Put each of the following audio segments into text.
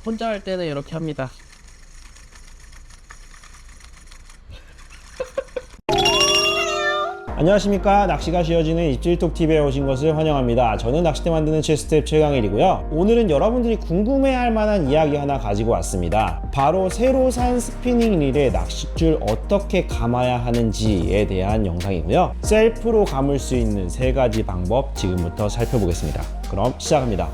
혼자 할 때는 이렇게 합니다. 안녕하십니까. 낚시가 쉬워지는 입질톡TV에 오신 것을 환영합니다. 저는 낚싯대 만드는 칠스텝 최강일이고요. 오늘은 여러분들이 궁금해할 만한 이야기 하나 가지고 왔습니다. 바로 새로 산 스피닝 릴에 낚싯줄 어떻게 감아야 하는지에 대한 영상이고요. 셀프로 감을 수 있는 3가지 방법 지금부터 살펴보겠습니다. 그럼 시작합니다.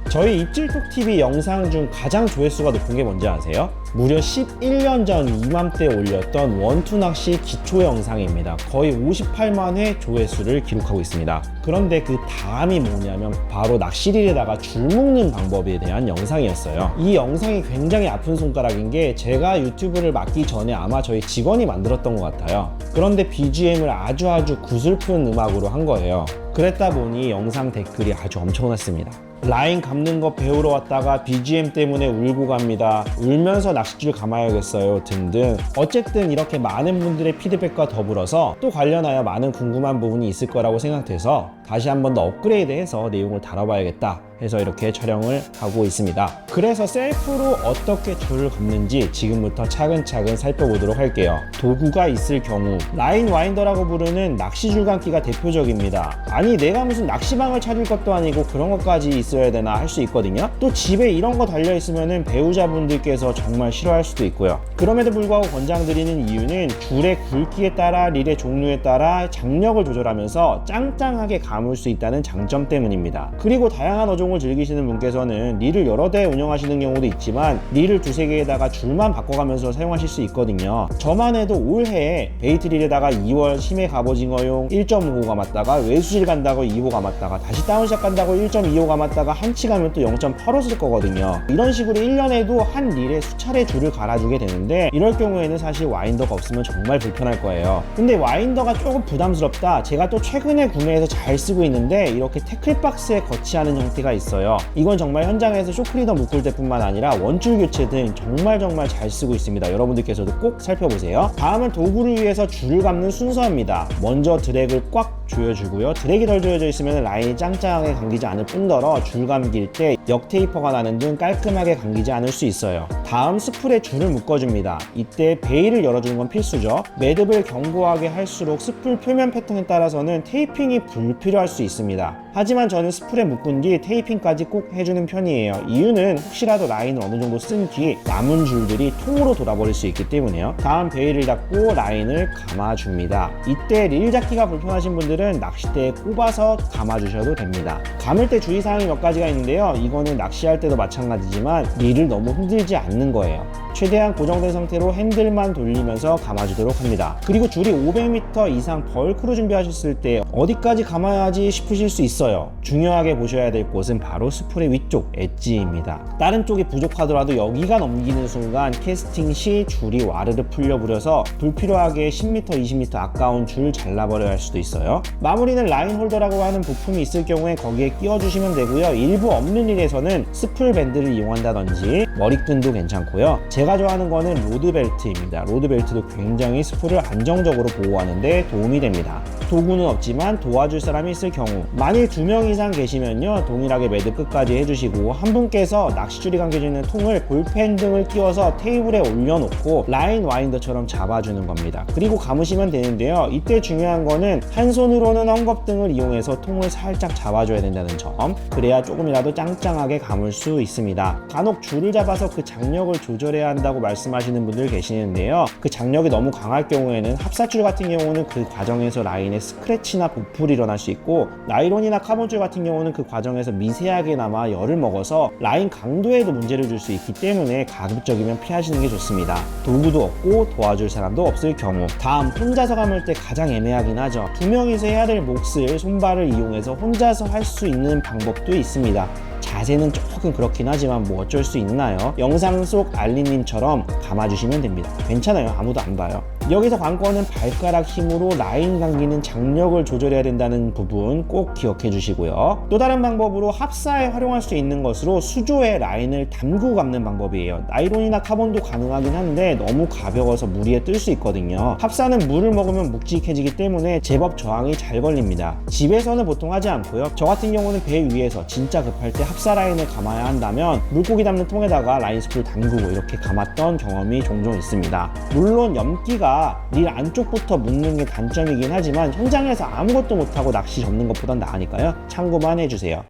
저희 입질톡TV 영상 중 가장 조회수가 높은 게 뭔지 아세요? 무려 11년 전 이맘때 올렸던 원투 낚시 기초 영상입니다. 거의 58만 회 조회수를 기록하고 있습니다. 그런데 그 다음이 뭐냐면 바로 낚시릴에다가 줄 묶는 방법에 대한 영상이었어요. 이 영상이 굉장히 아픈 손가락인 게 제가 유튜브를 맡기 전에 아마 저희 직원이 만들었던 것 같아요. 그런데 BGM을 아주 구슬픈 음악으로 한 거예요. 그랬다 보니 영상 댓글이 아주 엄청났습니다. 라인 감는 거 배우러 왔다가 BGM 때문에 울고 갑니다. 울면서 낚싯줄 감아야겠어요. 등등. 어쨌든 이렇게 많은 분들의 피드백과 더불어서 또 관련하여 많은 궁금한 부분이 있을 거라고 생각돼서 다시 한 번 더 업그레이드해서 내용을 다뤄봐야겠다 해서 이렇게 촬영을 하고 있습니다. 그래서 셀프로 어떻게 줄을 감는지 지금부터 차근차근 살펴보도록 할게요. 도구가 있을 경우 라인 와인더라고 부르는 낚시줄 감기가 대표적입니다. 아니 내가 무슨 낚시방을 차릴 것도 아니고 그런 것까지 있어야 되나 할 수 있거든요. 또 집에 이런 거 달려 있으면 배우자분들께서 정말 싫어할 수도 있고요. 그럼에도 불구하고 권장드리는 이유는 줄의 굵기에 따라 릴의 종류에 따라 장력을 조절하면서 짱짱하게 감을 수 있다는 장점 때문입니다. 그리고 다양한 어종을 즐기시는 분께서는 릴을 여러 대 운영하시는 경우도 있지만 릴을 2-3개에다가 줄만 바꿔가면서 사용하실 수 있거든요. 저만 해도 올해에 베이트 릴에다가 2월 심해 갑오징어용 1.5호 감았다가 외수질 간다고 2호 감았다가 다시 다운샷 간다고 1.25 감았다가 한치 가면 또 0.85 쓸 거거든요. 이런 식으로 1년에도 한 릴에 수차례 줄을 갈아주게 되는데 이럴 경우에는 사실 와인더가 없으면 정말 불편할 거예요. 근데 와인더가 조금 부담스럽다. 제가 또 최근에 구매해서 잘 쓰고 있는데 이렇게 태클박스에 거치하는 형태가 있어요. 이건 정말 현장에서 쇼크리더 묶을 때뿐만 아니라 원줄 교체 등 정말 잘 쓰고 있습니다. 여러분들께서도 꼭 살펴보세요. 다음은 도구를 위해서 줄을 감는 순서입니다. 먼저 드랙을 꽉 조여주고요. 드랙이 덜 조여져 있으면 라인이 짱짱하게 감기지 않을 뿐더러 줄 감길 때 역테이퍼가 나는 등 깔끔하게 감기지 않을 수 있어요. 다음 스풀에 줄을 묶어줍니다. 이때 베일을 열어주는 건 필수죠. 매듭을 견고하게 할수록 스풀 표면 패턴에 따라서는 테이핑이 불필요할 수 있습니다. 하지만 저는 스풀에 묶은 뒤 테이핑까지 꼭 해주는 편이에요. 이유는 혹시라도 라인을 어느 정도 쓴 뒤 남은 줄들이 통으로 돌아버릴 수 있기 때문에요. 다음 베일을 닫고 라인을 감아줍니다. 이때 릴 잡기가 불편하신 분들은 낚싯대에 꼽아서 감아주셔도 됩니다. 감을 때 주의사항이 몇 가지가 있는데요. 이거는 낚시할 때도 마찬가지지만 릴을 너무 흔들지 않는 거예요. 최대한 고정된 상태로 핸들만 돌리면서 감아주도록 합니다. 그리고 줄이 500m 이상 벌크로 준비하셨을 때 어디까지 감아야지 싶으실 수 있어요. 중요하게 보셔야 될 곳은 바로 스풀의 위쪽 엣지입니다. 다른 쪽이 부족하더라도 여기가 넘기는 순간 캐스팅 시 줄이 와르르 풀려버려서 불필요하게 10m, 20m 아까운 줄 잘라버려야 할 수도 있어요. 마무리는 라인 홀더라고 하는 부품이 있을 경우에 거기에 끼워주시면 되고요. 일부 없는 릴에서는 스풀 밴드를 이용한다든지 머리끈도 괜찮고요. 제가 좋아하는 거는 로드벨트입니다. 로드벨트도 굉장히 스풀을 안정적으로 보호하는 데 도움이 됩니다. 도구는 없지만 도와줄 사람이 있을 경우 만일 2명 이상 계시면요 동일하게 매듭 끝까지 해주시고 한 분께서 낚싯줄이 감겨져 있는 통을 볼펜 등을 끼워서 테이블에 올려놓고 라인 와인더처럼 잡아주는 겁니다. 그리고 감으시면 되는데요. 이때 중요한 거는 한 손으로는 헝겊등을 이용해서 통을 살짝 잡아줘야 된다는 점. 그래야 조금이라도 짱짱하게 감을 수 있습니다. 간혹 줄을 잡아서 그 장력을 조절해야 한다고 말씀하시는 분들 계시는데요. 그 장력이 너무 강할 경우에는 합사줄 같은 경우는 그 과정에서 라인에 스크래치나 보풀이 일어날 수 있고 나이론이나 카본줄 같은 경우는 그 과정에서 미세하게나마 열을 먹어서 라인 강도에도 문제를 줄 수 있기 때문에 가급적이면 피하시는 게 좋습니다. 도구도 없고 도와줄 사람도 없을 경우. 다음 혼자서 감을 때 가장 애매하긴 하죠. 2명이서 해야 될 몫을 손발을 이용해서 혼자서 할 수 있는 방법도 있습니다. 자세는 조금 그렇긴 하지만 뭐 어쩔 수 있나요? 영상 속 알리님처럼 감아주시면 됩니다. 괜찮아요. 아무도 안 봐요. 여기서 관건은 발가락 힘으로 라인 감기는 장력을 조절해야 된다는 부분 꼭 기억해 주시고요. 또 다른 방법으로 합사에 활용할 수 있는 것으로 수조에 라인을 담그고 감는 방법이에요. 나이론이나 카본도 가능하긴 한데 너무 가벼워서 물 위에 뜰 수 있거든요. 합사는 물을 먹으면 묵직해지기 때문에 제법 저항이 잘 걸립니다. 집에서는 보통 하지 않고요. 저 같은 경우는 배 위에서 진짜 급할 때 합사 라인을 감아야 한다면 물고기 담는 통에다가 라인 스프를 담그고 이렇게 감았던 경험이 종종 있습니다. 물론 염기가 릴 안쪽부터 묻는 게 단점이긴 하지만 현장에서 아무것도 못하고 낚시 접는 것보단 나으니까요. 참고만 해주세요.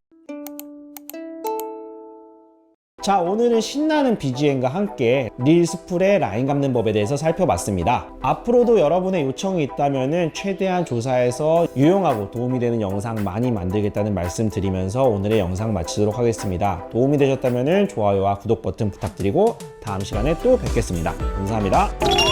자, 오늘은 신나는 BGM과 함께 릴 스풀의 라인 감는 법에 대해서 살펴봤습니다. 앞으로도 여러분의 요청이 있다면 최대한 조사해서 유용하고 도움이 되는 영상 많이 만들겠다는 말씀 드리면서 오늘의 영상 마치도록 하겠습니다. 도움이 되셨다면 좋아요와 구독 버튼 부탁드리고 다음 시간에 또 뵙겠습니다. 감사합니다.